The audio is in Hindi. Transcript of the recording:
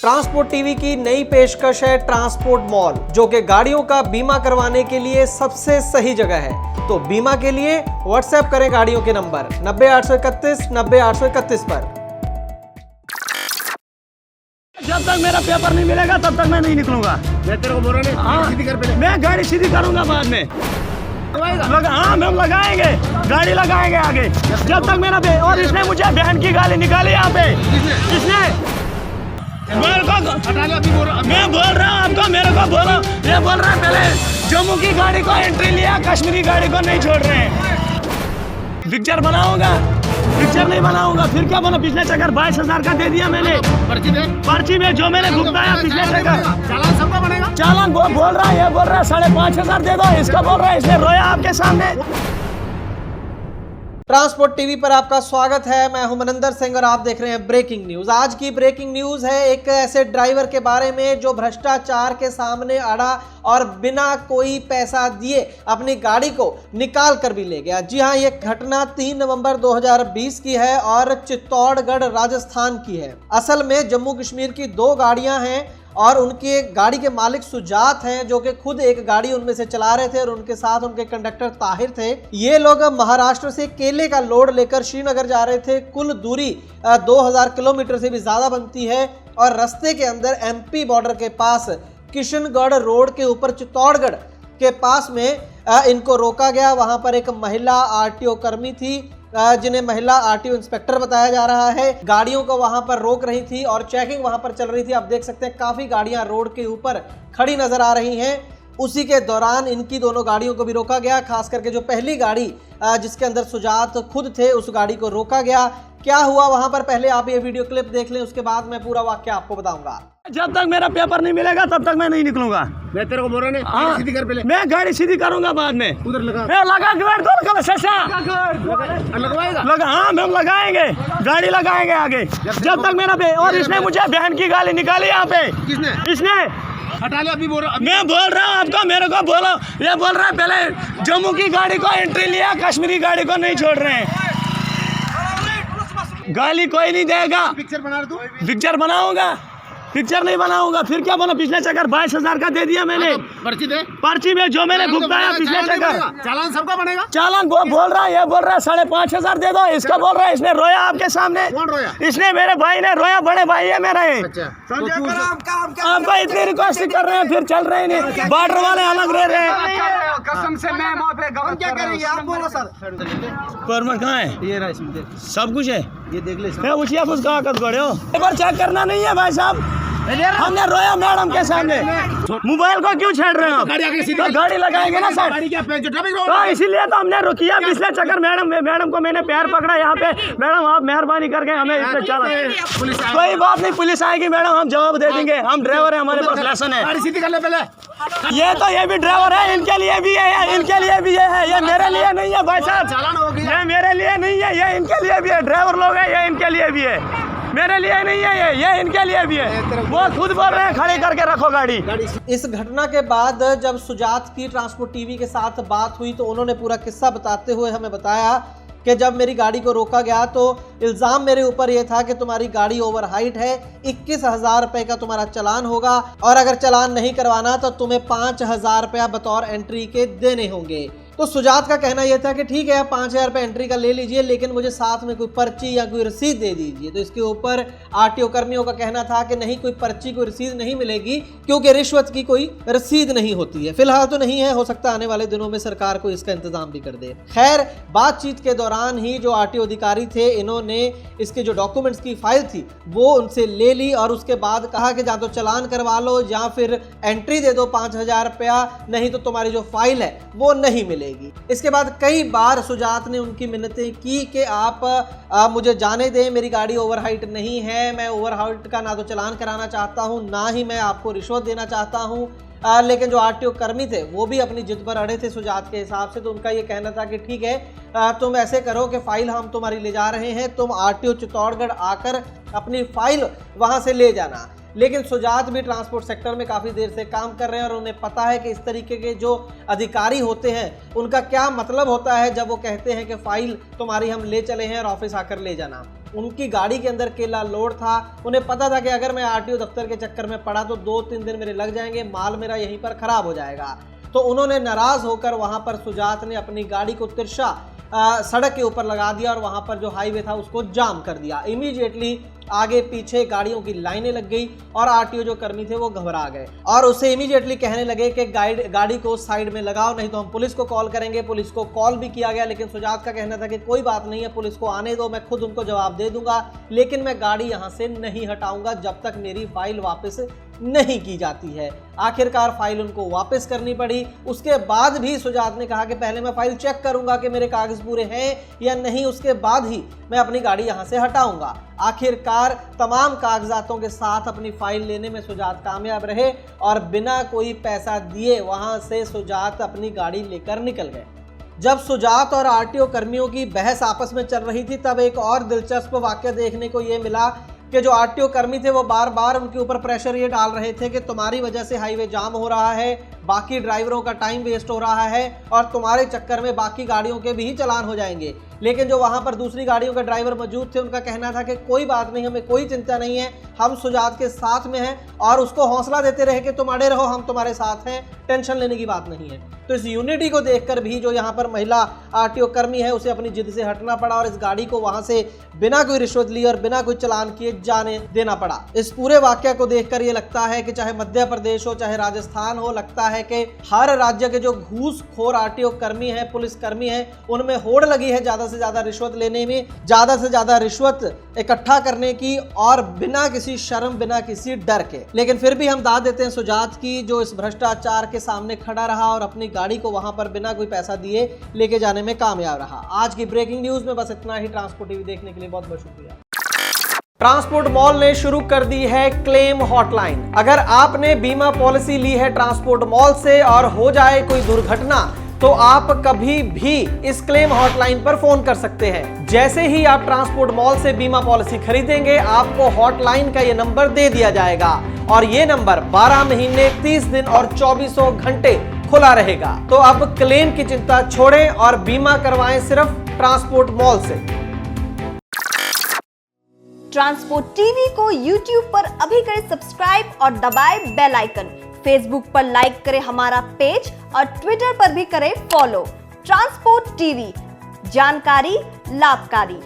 ट्रांसपोर्ट टीवी की नई पेशकश है ट्रांसपोर्ट मॉल, जो कि गाड़ियों का बीमा करवाने के लिए सबसे सही जगह है। तो बीमा के लिए व्हाट्सएप करें गाड़ियों के नंबर 90 831 पर। जब तक मेरा पेपर नहीं मिलेगा तब तक मैं नहीं निकलूंगा। मैं तेरे को बोल रहा हूँ सीधी कर पहले। मैं गाड़ी सीधी करूंगा बाद में। हाँ हम लगाएंगे, गाड़ी लगाएंगे आगे जब तक मेरा और इसने मुझे बहन की गाली निकाली यहाँ पे। इसने मैं बोल रहा हूँ आपको, मेरे को बोलो। ये बोल रहा है पहले जम्मू की गाड़ी को एंट्री लिया, कश्मीरी गाड़ी को नहीं छोड़ रहे हैं। पिक्चर बनाऊंगा, पिक्चर नहीं बनाऊंगा फिर क्या बोला। पिछले चक्कर 22,000 का दे दिया मैंने पर्ची में, जो मैंने भुगताया पिछले चक्कर। चालान सबका बनेगा। चालान वो बोल रहा है, ये बोल रहा है 5,500 दे दो, इसका बोल रहा है, इसने रोया आपके सामने। ट्रांसपोर्ट टीवी पर आपका स्वागत है। मैं हूं मनिंदर सिंह और आप देख रहे हैं ब्रेकिंग न्यूज। आज की ब्रेकिंग न्यूज है एक ऐसे ड्राइवर के बारे में जो भ्रष्टाचार के सामने अड़ा और बिना कोई पैसा दिए अपनी गाड़ी को निकाल कर भी ले गया। जी हां, ये घटना 3 नवंबर 2020 की है और चित्तौड़गढ़ राजस्थान की है। असल में जम्मू कश्मीर की 2 गाड़ियां हैं और उनके गाड़ी के मालिक सुजात हैं, जो कि खुद एक गाड़ी उनमें से चला रहे थे और उनके साथ उनके कंडक्टर ताहिर थे। ये लोग महाराष्ट्र से केले का लोड लेकर श्रीनगर जा रहे थे। कुल दूरी 2000 किलोमीटर से भी ज्यादा बनती है और रास्ते के अंदर एमपी बॉर्डर के पास किशनगढ़ रोड के ऊपर चित्तौड़गढ़ के पास में इनको रोका गया। वहां पर एक महिला आरटीओ कर्मी थी, जिन्हें महिला आरटीओ इंस्पेक्टर बताया जा रहा है, गाड़ियों को वहां पर रोक रही थी और चेकिंग वहां पर चल रही थी। आप देख सकते हैं काफी गाड़ियां रोड के ऊपर खड़ी नजर आ रही हैं। उसी के दौरान इनकी दोनों गाड़ियों को भी रोका गया, खास करके जो पहली गाड़ी जिसके अंदर सुजात खुद थे, उस गाड़ी को रोका गया। क्या हुआ वहां पर, पहले आप ये वीडियो क्लिप देख लें, उसके बाद मैं पूरा वाक्य आपको बताऊंगा। जब तक मेरा पेपर नहीं मिलेगा तब तक मैं नहीं निकलूंगा। मैं तेरे को बोल रहा हूँ सीधी कर पहले। मैं गाड़ी सीधी करूंगा बाद में। उधर लगा लगा हाँ हम लगाएंगे, गाड़ी लगाएंगे आगे जब तक मेरा और इसने मुझे बहन की गाली निकाली यहाँ पे। इसने हटा ले। अभी बोल रहा मैं बोल रहा हूँ आपको, मेरे को बोलो। ये बोल रहा है पहले जम्मू की गाड़ी को एंट्री लिया, कश्मीरी गाड़ी को नहीं छोड़ रहे हैं। गाली कोई नहीं देगा। पिक्चर बना तू। पिक्चर बनाऊंगा, पिक्चर नहीं बनाऊंगा फिर क्या बोला। पिछले चक्कर 22,000 का दे दिया मैंने पर्ची दे। पर्ची में, जो मैंने भुगताया पिछले चक्कर। चालान सबका बनेगा। चालान वो बोल रहा है, ये बोल रहा है 5,500 दे दो, इसका बोल रहा है, इसने रोया आपके सामने। कौन रोया? इसने, मेरे भाई ने रोया, बड़े भाई है मेरा। आपका इतनी रिक्वेस्ट कर रहे हैं फिर चल रहे नहीं। बॉर्डर वाले अलग रह रहे हैं। कसम से मैं वहाँ पे हम क्या करेंगे आप बोलो सर। परमिट कहाँ है? ये रहा इसमें, सब कुछ है। ये देख ले। मैं उचिया कुछ कागज गड़े हो, एक बार चेक करना नहीं है भाई साहब। हमने रोया मैडम के सामने। मोबाइल को क्यों छेड़ रहे हो? तो गाड़ी लगाएंगे ना सर, तो इसीलिए तो हमने रुकिया पिछले चक्कर। मैडम को मैंने पैर पकड़ा यहाँ पे। मैडम आप मेहरबानी करके हमें इससे चला। कोई बात नहीं, पुलिस आएगी मैडम, हम जवाब दे देंगे। हम ड्राइवर है, हमारे पास लाइसेंस है। गाड़ी सीधी कर ले पहले। ये भी ड्राइवर है, इनके लिए भी है, इनके लिए भी ये है। ये मेरे लिए नहीं है भाई साहब, चालान हो गया। ये मेरे लिए नहीं है, ये इनके लिए भी है। ड्राइवर लोग है, ये इनके लिए भी है, मेरे लिए नहीं है। ये इनके लिए भी है। वो खुद बोल रहे हैं खड़े करके रखो गाड़ी। इस घटना के बाद जब सुजात की ट्रांसपोर्ट टीवी के साथ बात हुई तो उन्होंने पूरा किस्सा बताते हुए हमें बताया कि जब मेरी गाड़ी को रोका गया तो इल्ज़ाम मेरे ऊपर यह था कि तुम्हारी गाड़ी ओवर हाइट है, 21,000 रुपये का तुम्हारा चालान होगा और अगर चालान नहीं करवाना तो तुम्हें 5,000 रुपया बतौर एंट्री के देने होंगे। तो सुजात का कहना यह था कि ठीक है, 5,000 रुपये एंट्री का ले लीजिए, लेकिन मुझे साथ में कोई पर्ची या कोई रसीद दे दीजिए। तो इसके ऊपर आरटीओ कर्मियों का कहना था कि नहीं, कोई पर्ची, कोई रसीद नहीं मिलेगी, क्योंकि रिश्वत की कोई रसीद नहीं होती है। फिलहाल तो नहीं है, हो सकता है आने वाले दिनों में सरकार को इसका इंतजाम भी कर दे। खैर, बातचीत के दौरान ही जो आरटीओ अधिकारी थे, इन्होंने इसके जो डॉक्यूमेंट्स की फाइल थी वो उनसे ले ली और उसके बाद कहा कि या तो चालान करवा लो या फिर एंट्री दे दो 5,000 रुपया, नहीं तो तुम्हारी जो फाइल है वो नहीं मिलेगी। इसके बाद कई बार सुजात ने उनकी मिन्नतें की कि आप मुझे जाने दें, मेरी गाड़ी ओवर हाइट नहीं है, मैं ओवर हाइट का ना तो चालान कराना चाहता हूं, ना ही मैं आपको रिश्वत देना चाहता हूं। लेकिन जो आरटीओ कर्मी थे वो भी अपनी जिद पर अड़े थे सुजात के हिसाब से। तो उनका ये कहना था कि ठीक है, तुम ऐसे करो कि फाइल हम तुम्हारी ले जा रहे हैं, तुम आरटीओ चित्तौड़गढ़ आकर अपनी फाइल वहां से ले जाना। लेकिन सुजात भी ट्रांसपोर्ट सेक्टर में काफ़ी देर से काम कर रहे हैं और उन्हें पता है कि इस तरीके के जो अधिकारी होते हैं उनका क्या मतलब होता है जब वो कहते हैं कि फाइल तुम्हारी हम ले चले हैं और ऑफिस आकर ले जाना। उनकी गाड़ी के अंदर केला लोड था। उन्हें पता था कि अगर मैं आरटीओ दफ्तर के चक्कर में पड़ा तो 2-3 दिन मेरे लग जाएंगे, माल मेरा यहीं पर खराब हो जाएगा। तो उन्होंने नाराज होकर वहां पर सुजात ने अपनी गाड़ी को तिरछा सड़क के ऊपर लगा दिया और वहां पर जो हाईवे था उसको जाम कर दिया। इमीडिएटली आगे पीछे गाड़ियों की लाइनें लग गई और आरटीओ जो कर्मी थे वो घबरा गए और उससे इमीडिएटली कहने लगे कि गाड़ी को साइड में लगाओ, नहीं तो हम पुलिस को कॉल करेंगे। पुलिस को कॉल भी किया गया, लेकिन सुजात का कहना था कि कोई बात नहीं है, पुलिस को आने दो, मैं खुद उनको जवाब दे दूंगा, लेकिन मैं गाड़ी यहां से नहीं हटाऊंगा जब तक मेरी फाइल वापस नहीं की जाती है। आखिरकार फाइल उनको वापस करनी पड़ी। उसके बाद भी सुजात ने कहा कि पहले मैं फाइल चेक करूंगा कि मेरे कागज पूरे हैं या नहीं, उसके बाद ही मैं अपनी गाड़ी यहां से हटाऊंगा। आखिरकार तमाम कागजातों के साथ अपनी फाइल लेने में सुजात कामयाब रहे और बिना कोई पैसा दिए वहां से सुजात अपनी गाड़ी लेकर निकल गए। जब सुजात और आरटीओ कर्मियों की बहस आपस में चल रही थी तब एक और दिलचस्प वाकया देखने को ये मिला कि जो आरटीओ कर्मी थे वो बार बार उनके ऊपर प्रेशर ये डाल रहे थे कि तुम्हारी वजह से हाईवे जाम हो रहा है, बाकी ड्राइवरों का टाइम वेस्ट हो रहा है और तुम्हारे चक्कर में बाकी गाड़ियों के भी चालान हो जाएंगे। लेकिन जो वहां पर दूसरी गाड़ियों के ड्राइवर मौजूद थे उनका कहना था कि कोई बात नहीं, हमें कोई चिंता नहीं है, हम सुजात के साथ में हैं और उसको हौसला देते रहे कि तुम अड़े रहो, हम तुम्हारे साथ हैं, टेंशन लेने की बात नहीं है। तो इस यूनिटी को देखकर भी जो यहाँ पर महिला आरटीओ कर्मी है उसे अपनी जिद से हटना पड़ा और इस गाड़ी को वहां से बिना कोई रिश्वत लिए और बिना कोई चालान किए जाने देना पड़ा। इस पूरे वाकया को देखकर ये लगता है कि चाहे मध्य प्रदेश हो चाहे राजस्थान हो, लगता है कि हर राज्य के जो घूसखोर आरटीओ कर्मी हैं, पुलिस कर्मी हैं, उनमें होड़ लगी है ज्यादा से ज्यादा रिश्वत लेने में, ज्यादा से ज्यादा रिश्वत इकट्ठा करने की और बिना किसी शर्म बिना किसी डर के। लेकिन फिर भी हम दाद देते हैं सुजात की, जो इस भ्रष्टाचार के सामने खड़ा रहा और अपनी गाड़ी को वहां पर बिना कोई पैसा दिए लेके जाने में कामयाब रहा। आज की ब्रेकिंग न्यूज में बस इतना ही। ट्रांसपोर्ट टीवी देखने के लिए बहुत बहुत शुक्रिया। ट्रांसपोर्ट मॉल ने शुरू कर दी है क्लेम हॉटलाइन। अगर आपने बीमा पॉलिसी ली है ट्रांसपोर्ट मॉल से और हो जाए कोई दुर्घटना तो आप कभी भी इस क्लेम हॉटलाइन पर फोन कर सकते हैं। जैसे ही आप ट्रांसपोर्ट मॉल से बीमा पॉलिसी खरीदेंगे आपको हॉटलाइन का ये नंबर दे दिया जाएगा और ये नंबर 12 महीने 30 दिन और 24 घंटे खुला रहेगा। तो अब क्लेम की चिंता छोड़ें और बीमा करवाएं सिर्फ ट्रांसपोर्ट मॉल से। ट्रांसपोर्ट टीवी को YouTube पर अभी करें सब्सक्राइब और दबाएं बेल आइकन। फेसबुक पर लाइक करें हमारा पेज और ट्विटर पर भी करें फॉलो। ट्रांसपोर्ट टीवी, जानकारी लाभकारी।